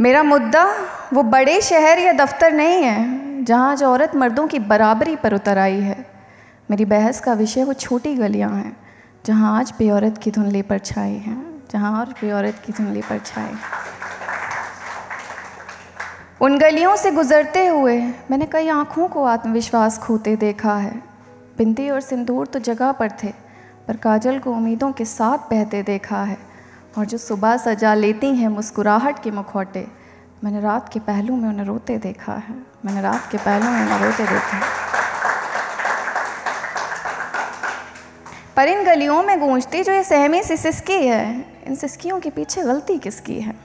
मेरा मुद्दा वो बड़े शहर या दफ्तर नहीं है जहाँ आज औरत मर्दों की बराबरी पर उतर आई है। मेरी बहस का विषय वो छोटी गलियाँ हैं जहाँ आज भी औरत की धुंधली परछाई है, जहाँ और भी औरत की धुंधली परछाई। उन गलियों से गुजरते हुए मैंने कई आँखों को आत्मविश्वास खोते देखा है। बिंदी और सिंदूर तो जगह पर थे, पर काजल को उम्मीदों के साथ बहते देखा है। और जो सुबह सजा लेती हैं मुस्कुराहट के मुखौटे, मैंने रात के पहलू में उन्हें रोते देखा है, मैंने रात के पहलू में उन्हें रोते देखा है। पर इन गलियों में गूंजती जो ये सहमी सी सिसकी है, इन सिसकियों के पीछे गलती किसकी है?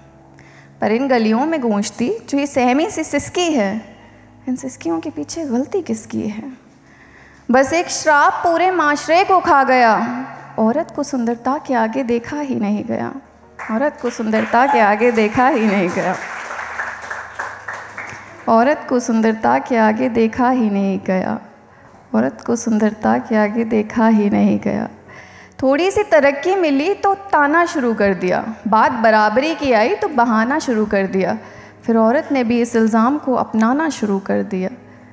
पर इन गलियों में गूंजती जो ये सहमी सी सिसकी है, इन सिसकियों के पीछे गलती किसकी है? बस एक श्राप पूरे माशरे को खा गया, औरत को सुंदरता के आगे देखा ही नहीं गया, औरत को सुंदरता के आगे देखा ही नहीं गया, औरत को सुंदरता के आगे देखा ही नहीं गया, औरत को सुंदरता के आगे देखा ही नहीं गया। थोड़ी सी तरक्की मिली तो ताना शुरू कर दिया, बात बराबरी की आई तो बहाना शुरू कर दिया, फिर औरत ने भी इस इल्ज़ाम को अपनाना शुरू कर दिया।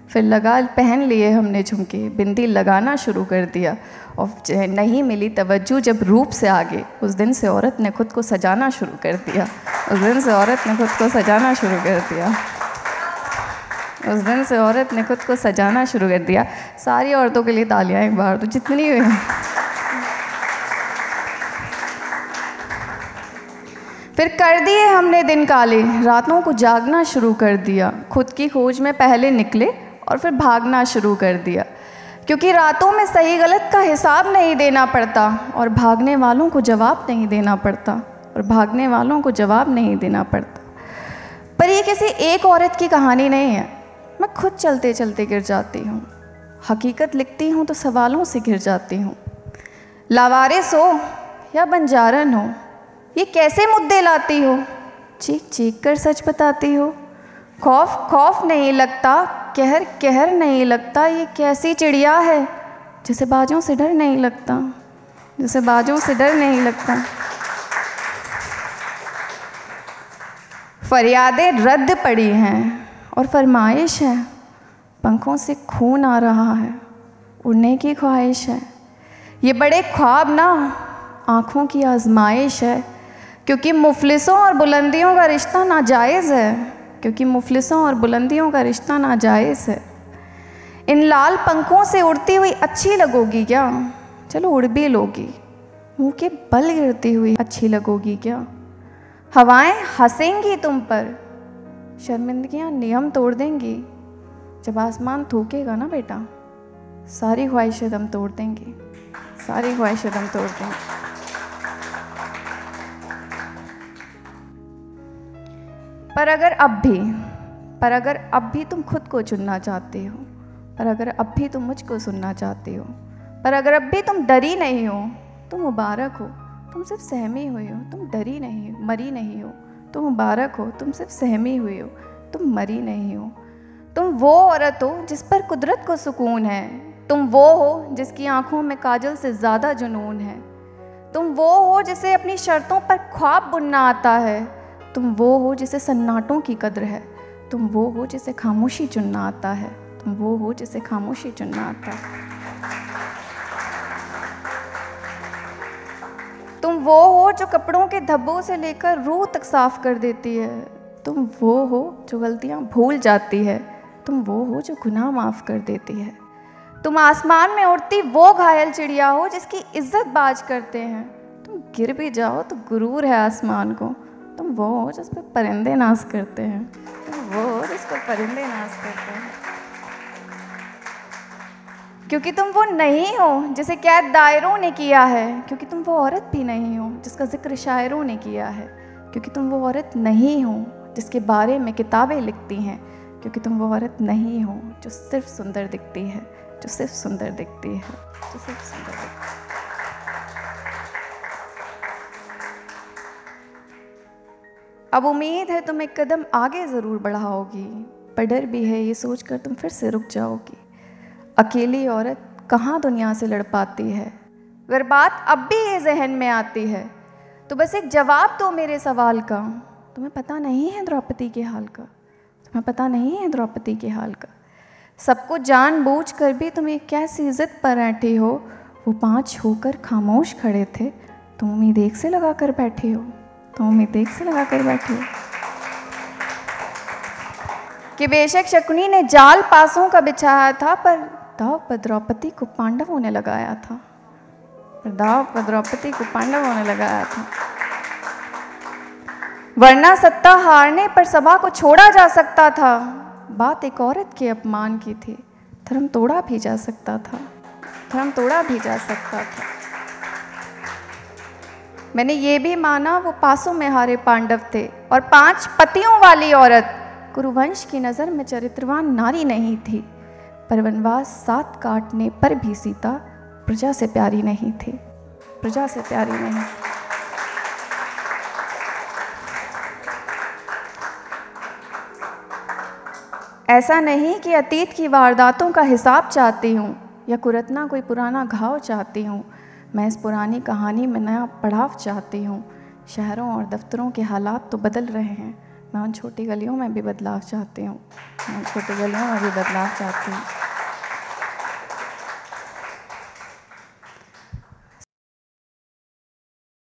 फिर लगा पहन लिए हमने झुमके, बिंदी लगाना शुरू कर दिया, और नहीं मिली तवज्जो जब रूप से आगे, उस दिन से औरत ने खुद को सजाना शुरू कर दिया, उस दिन से औरत ने खुद को सजाना शुरू कर दिया, उस दिन से औरत ने खुद को सजाना शुरू कर दिया। सारी औरतों के लिए तालियां एक बार तो, जितनी हुई। फिर कर दिए हमने दिन काले, रातों को जागना शुरू कर दिया, खुद की खोज में पहले निकले और फिर भागना शुरू कर दिया, क्योंकि रातों में सही गलत का हिसाब नहीं देना पड़ता और भागने वालों को जवाब नहीं देना पड़ता, और भागने वालों को जवाब नहीं देना पड़ता। पर ये किसी एक औरत की कहानी नहीं है, मैं खुद चलते चलते गिर जाती हूँ, हकीकत लिखती हूँ तो सवालों से घिर जाती हूँ। लावारिस हो या बंजारन हो, ये कैसे मुद्दे लाती हो, चीख चीख कर सच बताती हो। खौफ खौफ नहीं लगता, कहर कहर नहीं लगता, ये कैसी चिड़िया है जिसे बाजों से डर नहीं लगता, जिसे बाजों से डर नहीं लगता। फरियादें रद्द पड़ी हैं और फरमाइश है, पंखों से खून आ रहा है, उड़ने की ख्वाहिश है। ये बड़े ख्वाब ना आँखों की आजमाइश है, क्योंकि मुफलिसों और बुलंदियों का रिश्ता नाजायज़ है, क्योंकि मुफलिसों और बुलंदियों का रिश्ता नाजायज़ है। इन लाल पंखों से उड़ती हुई अच्छी लगोगी क्या? चलो उड़ भी लोगी, मुँह के बल गिरती हुई अच्छी लगोगी क्या? हवाएं हंसेंगी तुम पर, शर्मिंदगियाँ नियम तोड़ देंगी। जब आसमान थूकेगा ना बेटा, सारी ख्वाहिशें दम तोड़ देंगी, सारी ख्वाहिशें दम तोड़ देंगी। पर अगर अब भी तुम खुद को चुनना चाहते हो, पर अगर अब भी तुम मुझको सुनना चाहते हो, पर अगर अब भी तुम डरी नहीं हो तो मुबारक हो, तुम सिर्फ सहमी हुई हो, तुम डरी नहीं हो, मरी नहीं हो, तो मुबारक हो, तुम सिर्फ सहमी हुई हो, तुम मरी नहीं हो। तुम वो औरत हो जिस पर कुदरत को सुकून है, तुम वो हो जिसकी आंखों में काजल से ज़्यादा जुनून है, तुम वो हो जिसे अपनी शर्तों पर ख्वाब बुनना आता है, तुम वो हो जिसे सन्नाटों की कद्र है, तुम वो हो जिसे खामोशी चुनना आता है, तुम वो हो जिसे खामोशी चुनना आता है। तुम वो हो जो कपड़ों के धब्बों से लेकर रूह तक साफ कर देती है, तुम वो हो जो गलतियां भूल जाती है, तुम वो हो जो गुनाह माफ़ कर देती है। तुम आसमान में उड़ती वो घायल चिड़िया हो जिसकी इज्जत बाज करते हैं, तुम गिर भी जाओ तो गुरूर है आसमान को, तुम वो हो जिस पर परिंदे नाज करते हैं, तुम वो हो जिस पर परिंदे नाज करते हैं। क्योंकि तुम वो नहीं हो जिसे कैद दायरों ने किया है, क्योंकि तुम वो औरत भी नहीं हो जिसका जिक्र शायरों ने किया है, क्योंकि तुम वो औरत नहीं हो जिसके बारे में किताबें लिखती हैं, क्योंकि तुम वो औरत नहीं हो जो सिर्फ सुंदर दिखती है, जो सिर्फ सुंदर दिखती है, जो सिर्फ सुंदर दिखती है। अब उम्मीद है तुम एक कदम आगे ज़रूर बढ़ाओगी, पर डर भी है ये सोचकर तुम फिर से रुक जाओगी। अकेली औरत कहाँ दुनिया से लड़ पाती है, अगर बात अब भी ये जहन में आती है तो बस एक जवाब दो मेरे सवाल का, तुम्हें पता नहीं है द्रौपदी के हाल का, तुम्हें पता नहीं है द्रौपदी के हाल का। सबको जानबूझ कर भी तुम एक कैसी जिद पर बैठे हो। वो 5 होकर खामोश खड़े थे, तुम उम्मीद एक से लगा कर बैठे हो, तुम उम्मीद एक से लगा कर बैठे हो। कि बेशक शकुनी ने जाल पासों का बिछाया था, पर दाव पर द्रौपदी को पांडवों ने लगाया था, पर दाव पर द्रौपदी को पांडवों ने लगाया था। वरना सत्ता हारने पर सभा को छोड़ा जा सकता था। बात एक औरत के अपमान की थी, धर्म तोड़ा भी जा सकता था, धर्म तोड़ा भी जा सकता था। मैंने ये भी माना वो पासों में हारे पांडव थे और 5 पतियों वाली औरत कुरुवंश की नज़र में चरित्रवान नारी नहीं थी, पर वनवास 7 काटने पर भी सीता प्रजा से प्यारी नहीं थी, प्रजा से प्यारी नहीं। ऐसा नहीं कि अतीत की वारदातों का हिसाब चाहती हूँ या कुरतना कोई पुराना घाव चाहती हूँ। मैं इस पुरानी कहानी में नया पड़ाव चाहती हूँ। शहरों और दफ्तरों के हालात तो बदल रहे हैं, मैं उन छोटी गलियों में भी बदलाव चाहती हूँ, मैं उन छोटी गलियों में भी बदलाव चाहती हूँ।